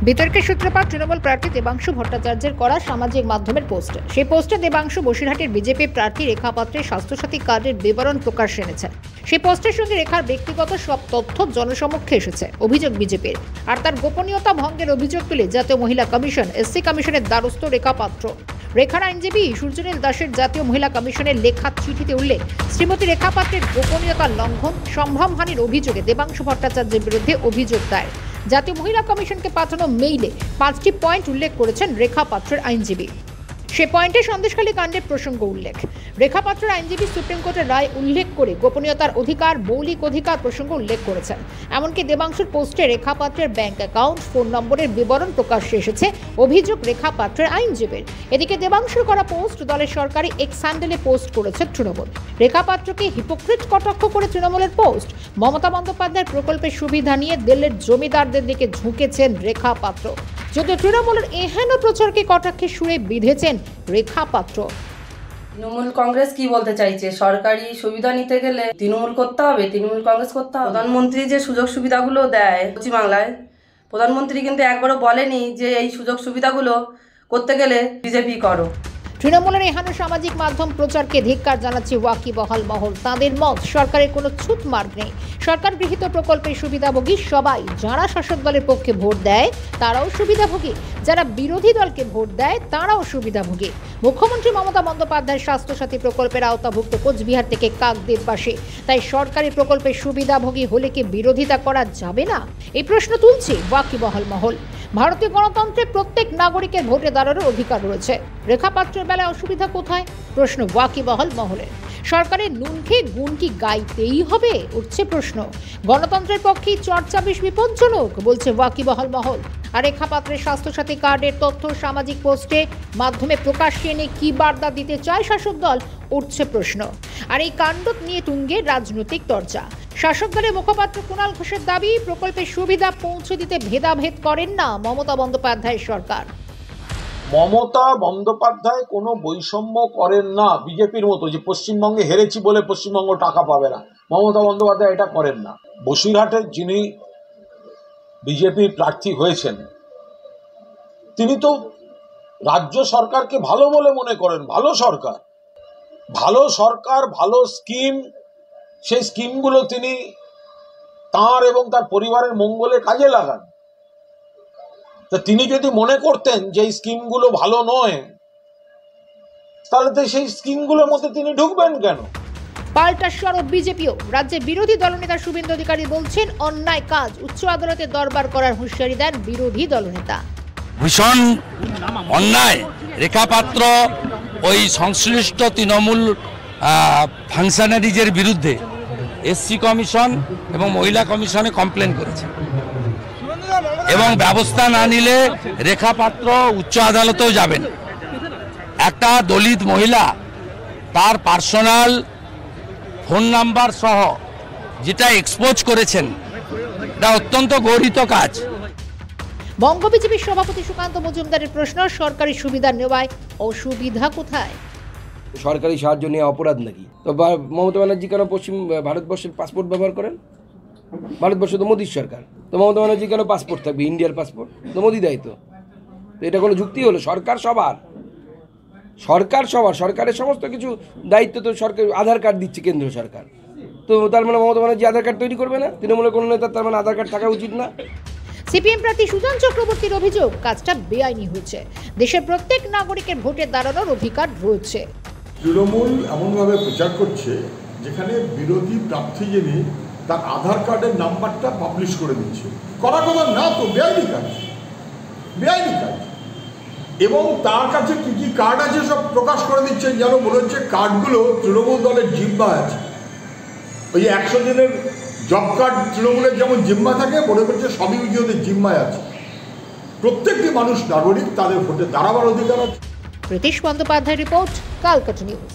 বিতর্কের সূত্রপাত তৃণমূল প্রার্থী দেবাংশু ভট্টাচার্যের করা সামাজিক মাধ্যমের পোস্ট। সেই পোস্টে দেবাংশু বসিরহাটের বিজেপি প্রার্থী রেখা পাত্রের স্বাস্থ্যসাথী কার্ডের বিবরণ প্রকাশ এনেছেন। সেই পোস্টের সঙ্গে রেখার ব্যক্তিগত সব তথ্য জনসমক্ষে এসেছে। অভিযোগ বিজেপির, আর তার গোপনীয়তা ভঙ্গের অভিযোগ তুলে জাতীয় মহিলা কমিশন এসসি কমিশনের দ্বারস্থ রেখা পাত্র। রেখার আইনজীবী সূর্যনীল দাসের জাতীয় মহিলা কমিশনের লেখা চিঠিতে উল্লেখ, শ্রীমতী রেখা পাত্রের গোপনীয়তার লঙ্ঘন, সম্ভ্রমহানির অভিযোগে দেবাংশু ভট্টাচার্যের বিরুদ্ধে অভিযোগ দায়ের। জাতীয় মহিলা কমিশনকে পাঠানো মেইলে 5টি পয়েন্ট উল্লেখ করেছেন রেখা পাত্রের আইনজীবী। সে পয়েন্টে সন্দেশখালী কাণ্ডের প্রসঙ্গ উল্লেখ। রেখা পাত্রের আইনজীবী সুপ্রিম কোর্টের রায় উল্লেখ করে গোপনীয়তার অধিকার, মৌলিক অধিকার প্রসঙ্গ উল্লেখ করেছেন। এমনকি দেবাংশুর পোস্টে রেখা পাত্রের ব্যাংক অ্যাকাউন্ট, ফোন নম্বরের বিবরণ প্রকাশ্যে এসেছে, অভিযোগ রেখা পাত্রের আইনজীবীর। এদিকে দেবাংশুর করা পোস্ট দলের সরকারি এক্স হ্যান্ডেলে পোস্ট করেছে তৃণমূল। রেখা পাত্রকে হিপোক্রিট কটাক্ষ করে তৃণমূলের পোস্ট। মমতা বন্দ্যোপাধ্যায়ের প্রকল্পের সুবিধা নিয়ে দিল্লির জমিদারদের দিকে ঝুঁকেছেন রেখা পাত্র। যদিও তৃণমূলের এহেন প্রচারকে কটাক্ষে সুরে বিঁধেছেন রেখা পাত্র। তৃণমূল কংগ্রেস কি বলতে চাইছে? সরকারি সুবিধা নিতে গেলে তৃণমূল করতে হবে, তৃণমূল কংগ্রেস করতে হবে। প্রধানমন্ত্রী যে সুযোগ সুবিধাগুলো দেয় পশ্চিমবাংলায়, প্রধানমন্ত্রী কিন্তু একবারও বলেনি যে এই সুযোগ সুবিধাগুলো করতে গেলে বিজেপি করো। তৃণমূলের এহেন সামাজিক মাধ্যম প্রচারকে ধিক্কার জানাচ্ছে ওয়াকিবহাল মহল। তাদের মত, সরকারের কোনো ছুট মার্গ নেই। সরকার গৃহীত প্রকল্পের সুবিধাভোগী সবাই। যারা শাসক দলের পক্ষে ভোট দেয় তারাও সুবিধাভোগী, যারা বিরোধী দলকে ভোট দেয় তারাও সুবিধাভোগী। মুখ্যমন্ত্রী মমতা বন্দ্যোপাধ্যায়ের স্বাস্থ্যসাথী প্রকল্পের আওতাভুক্ত কোচবিহার থেকে কাকদ্বীপবাসী। তাই সরকারি প্রকল্পের সুবিধাভোগী হলে কি বিরোধিতা করা যাবে না? এই প্রশ্ন তুলছে ওয়াকিবহাল মহল। ভারতীয় গণতন্ত্রে প্রত্যেক নাগরিকের ভোটে দাঁড়ানোর অধিকার রয়েছে। রেখা পাত্রের বেলায় অসুবিধা কোথায়? প্রশ্ন ওয়াকিবহাল মহলের। সরকারের নুন খেয়ে গুণ কি গাইতেই হবে? উঠছে প্রশ্ন। গণতন্ত্রের পক্ষে চর্চা বেশ বিপজ্জনক বলছে ওয়াকিবহাল মহল। আর রেখা পাত্রের স্বাস্থ্যসাথী কার্ডের তথ্য সামাজিক পোস্টে মাধ্যমে প্রকাশ্যে এনে কি বার্তা দিতে চায় শাসক দল? উঠছে প্রশ্ন। আর এই কাণ্ড নিয়ে তুঙ্গে রাজনৈতিক চর্চা। শাসক দলের মুখপাত্র কুণাল ঘোষের দাবি, প্রকল্পের সুবিধা পৌঁছে দিতে ভেদাভেদ করেন না মমতা বন্দ্যোপাধ্যায়ের সরকার। মমতা বন্দ্যোপাধ্যায় কোনো বৈষম্য করেন না বিজেপির মতো, যে পশ্চিমবঙ্গে হেরেছি বলে পশ্চিমবঙ্গ টাকা পাবে না। মমতা বন্দ্যোপাধ্যায় এটা করেন না। বসিরহাটের যিনি বিজেপির প্রার্থী হয়েছেন তিনি তো রাজ্য সরকারকে ভালো বলে মনে করেন। ভালো সরকার, ভালো স্কিম, সেই স্কিমগুলো তিনি তাঁর এবং তার পরিবারের মঙ্গলে কাজে লাগান। তা তিনি যদি মনে করতেন যে এই স্কিমগুলো ভালো নয়, তাহলে তো সেই স্কিমগুলোর মধ্যে তিনি ঢুকবেন কেন? পাল্টা সরব বিজেপিও। রাজ্যের বিরোধী দলনেতা শুভেন্দু অধিকারী বলছেন, অন্যায় কাজ উচ্চ আদালতে দরবার করার হুঁশিয়ারি দেন বিরোধী দলনেতা। ভীষণ অন্যায়। রেখা পাত্র ওই সংশ্লিষ্ট তৃণমূল ফাংশনারিজের বিরুদ্ধে এসসি কমিশন এবং মহিলা কমিশনে কমপ্লেন করেছে, এবং ব্যবস্থা না নিলে রেখা পাত্র উচ্চ আদালতেও যাবেন। একটা দলিত মহিলা তার পার্সোনাল ফোন নাম্বার সহ যেটা এক্সপোজ করেছেন, এটা অত্যন্ত গর্হিত কাজ। বঙ্গ বিজেপির সভাপতি সুকান্ত মজুমদারের প্রশ্ন, সরকারি সুবিধা নেওয়ায় অসুবিধা কোথায়? সরকারি সাহায্য নেওয়া অপরাধ নাকি? তো মমতা ব্যানার্জি কেন ভারতবর্ষের পাসপোর্ট ব্যবহার করেন? ভারতবর্ষ তো মোদির সরকার, তো মমতা ব্যানার্জি কেন পাসপোর্ট থাকবে? ইন্ডিয়ার পাসপোর্ট তো মোদি দেয়। তো এটা কোনো যুক্তি হলো? সরকার সবার, সরকারের সমস্ত কিছু দায়িত্ব তো সরকার। আধার কার্ড দিচ্ছে কেন্দ্র সরকার, তো তার মানে মমতা ব্যানার্জি আধার কার্ড তৈরি করবে না? তৃণমূলের কোনো নেতার তার মানে আধার কার্ড থাকা উচিত না? সিপিএম প্রার্থী সুজন চক্রবর্তীর অভিযোগ, কাজটা বেআইনি হয়েছে। দেশের প্রত্যেক নাগরিকের ভোটে দাঁড়ানোর অধিকার রয়েছে। তৃণমূল এমনভাবে প্রচার করছে যেখানে বিরোধী প্রার্থী যিনি তার আধার কার্ডের নাম্বারটা পাবলিশ করে দিচ্ছে। করা কথা না, তো বেআইনি কাজ। এবং তার কাছে কি কি কার্ড আছে সব প্রকাশ করে দিচ্ছেন, যেন মনে হচ্ছে কার্ডগুলো তৃণমূল দলের জিম্মা আছে। ওই 100 দিনের জব কার্ড তৃণমূলের যেমন জিম্মা থাকে, মনে করছে সবই ওদের জিম্মায় আছে। প্রত্যেকটি মানুষ নাগরিক, তাদের ভোটে দাঁড়াবার অধিকার আছে। Pritish Bandyopadhyay report, Calcutta news.